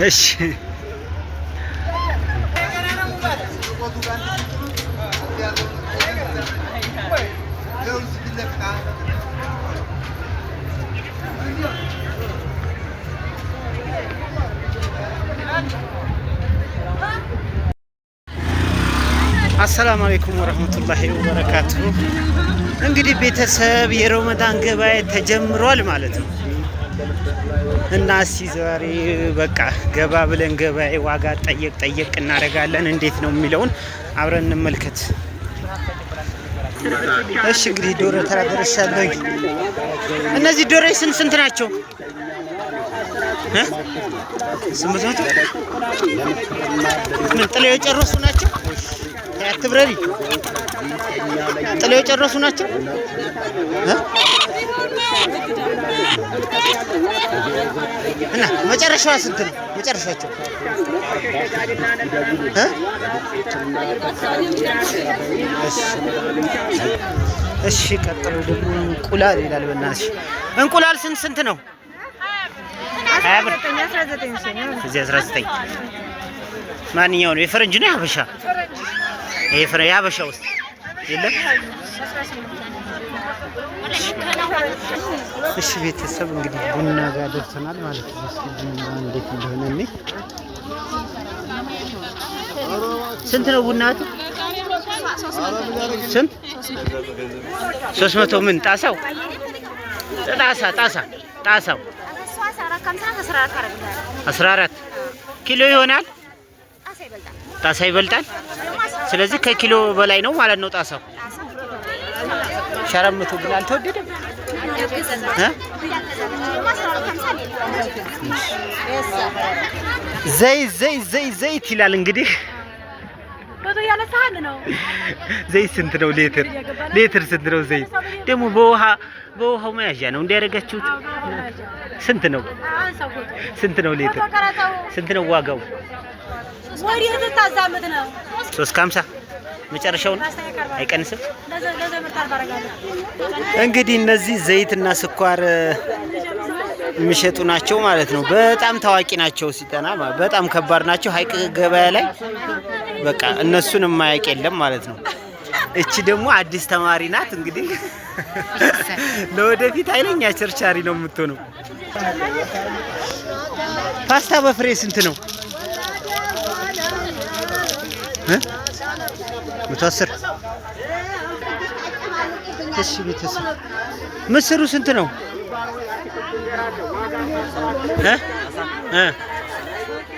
እሺ አሰላሙ አለይኩም ወራህመቱላሂ ወበረካቱሁ። እንግዲህ ቤተሰብ የረመዳን ገበያ ተጀምሯል ማለት ነው እና እስኪ ዛሬ በቃ ገባ ብለን ገበያ ዋጋ ጠየቅ እናደርጋለን። እንዴት ነው የሚለውን አብረን እንመልከት። እሺ እንግዲህ ዶሮ ተራ ደርሻለሁ። እነዚህ ዶሮ ስንት ናቸው? 800 ምን ጥለው የጨረሱ ናቸው? አትብረሪ ጥለው የጨረሱ ናቸው? እና መጨረሻዋ ስንት ነው? መጨረሻቸው እሺ ቀጥሎ ደግሞ እንቁላል ይላል። በእናትሽ እንቁላል ስንት ነው? 19 ማንኛው ነው? የፈረንጅ ነው ያበሻ? ያበሻ ውስጥ የለም። እሺ ቤተሰብ እንግዲህ ቡና ጋር ደርሰናል ማለት ነው። እስኪ ቡና እንዴት እንደሆነ እኔ ስንት ነው ቡናቱ? ስንት 300 ምን ጣሳው? ጣሳው 14 ኪሎ ይሆናል። ጣሳ ይበልጣል። ስለዚህ ከኪሎ በላይ ነው ማለት ነው ጣሳው። 400 ግን አልተወደደም። ዘይት ይላል እንግዲህ። ዘይት ስንት ነው? ሌትር ስንት ነው? ዘይት ደግሞ በውሃው መያዣ ነው እንዲያደርጋችሁት። ስንት ነው ሌትር? ስንት ነው ዋጋው? 350 መጨረሻውን አይቀንስም። እንግዲህ እነዚህ ዘይትና ስኳር የሚሸጡ ናቸው ማለት ነው። በጣም ታዋቂ ናቸው። ሲጠና በጣም ከባድ ናቸው። ሀይቅ ገበያ ላይ በቃ እነሱን የማያውቅ የለም ማለት ነው። እቺ ደግሞ አዲስ ተማሪ ናት። እንግዲህ ለወደፊት ኃይለኛ ቸርቻሪ ነው የምትሆነው። ፓስታ በፍሬ ስንት ነው? 110። እሺ ቤተሰብ ምስሩ ስንት ነው?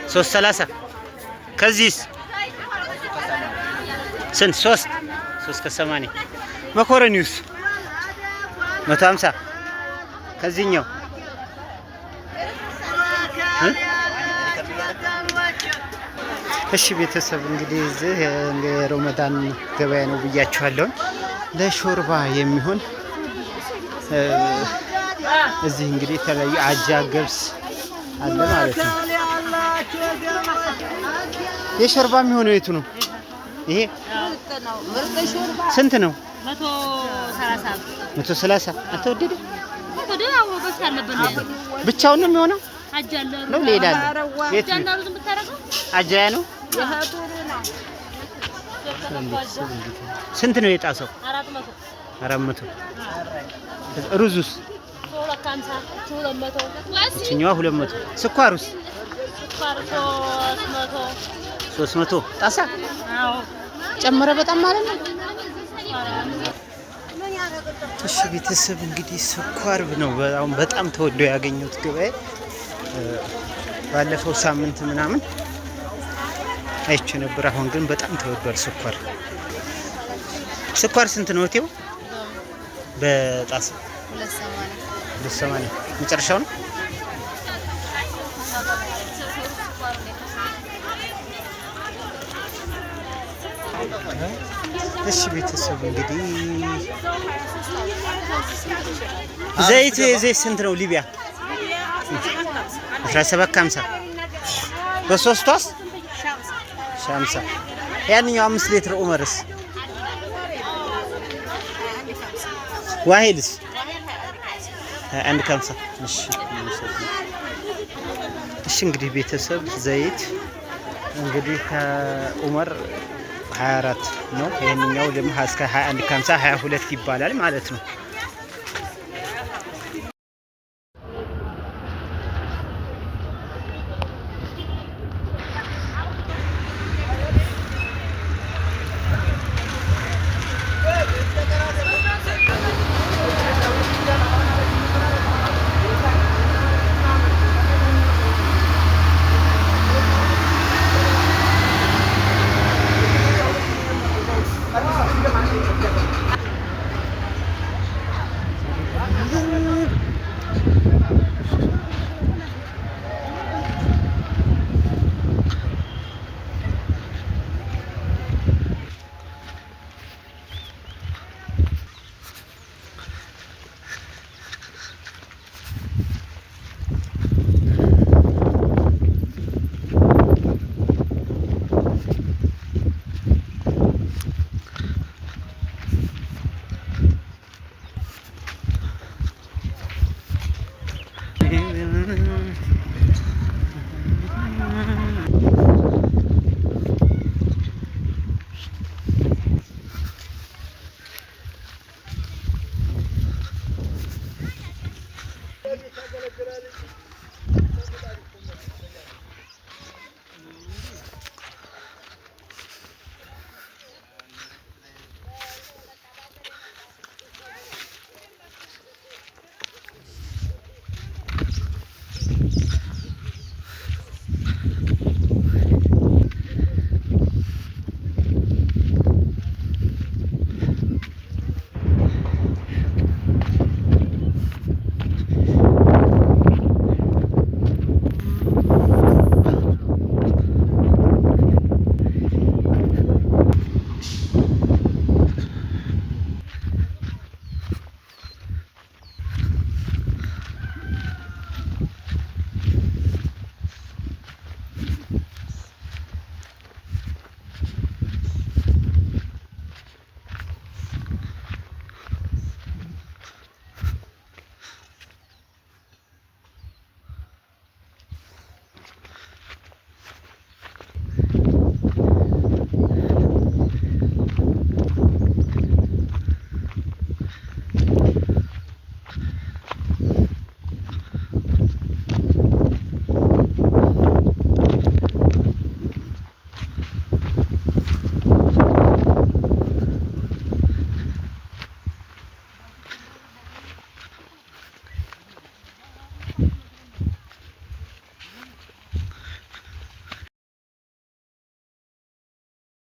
330። ከዚህስ ስንት? 3 ከ80። መኮረኒውስ 150። ከዚህኛው እሺ ቤተሰብ እንግዲህ እዚህ የረመዳን ገበያ ነው ብያችኋለሁ። ለሾርባ የሚሆን እዚህ እንግዲህ የተለያዩ አጃ ገብስ አለ ማለት ነው። የሾርባ የሚሆነው የቱ ነው? ይሄ ስንት ነው? 130። አልተወደደ? ብቻውን ነው የሚሆነው ነው ሌላ አለ? የት አጃያ ነው? ስንት ነው የጣሰው? 400። ሩዙስ? እችኛዋ 200። ስኳሩስ? 300 ጣሳ ጨመረ በጣም ማለት ነው። እሺ ቤተሰብ እንግዲህ ስኳር ነው በጣም ተወዶ ያገኙት ገበያ። ባለፈው ሳምንት ምናምን አይቼ ነበር። አሁን ግን በጣም ተወዷል ስኳር። ስኳር ስንት ነው እቴው? በጣሳ 280 መጨረሻው ነው። እሺ ቤተሰብ እንግዲህ ዘይት ስንት ነው? ሊቢያ 17.50 በሶስቷስ 50። ያንኛው 5 ሊትር ኡመርስ? ዋሂልስ 1.50። እሺ እንግዲህ ቤተሰብ ዘይት እንግዲህ ከኡመር 24 ነው። ይሄንኛው ደግሞ እስከ 21.50 22 ይባላል ማለት ነው።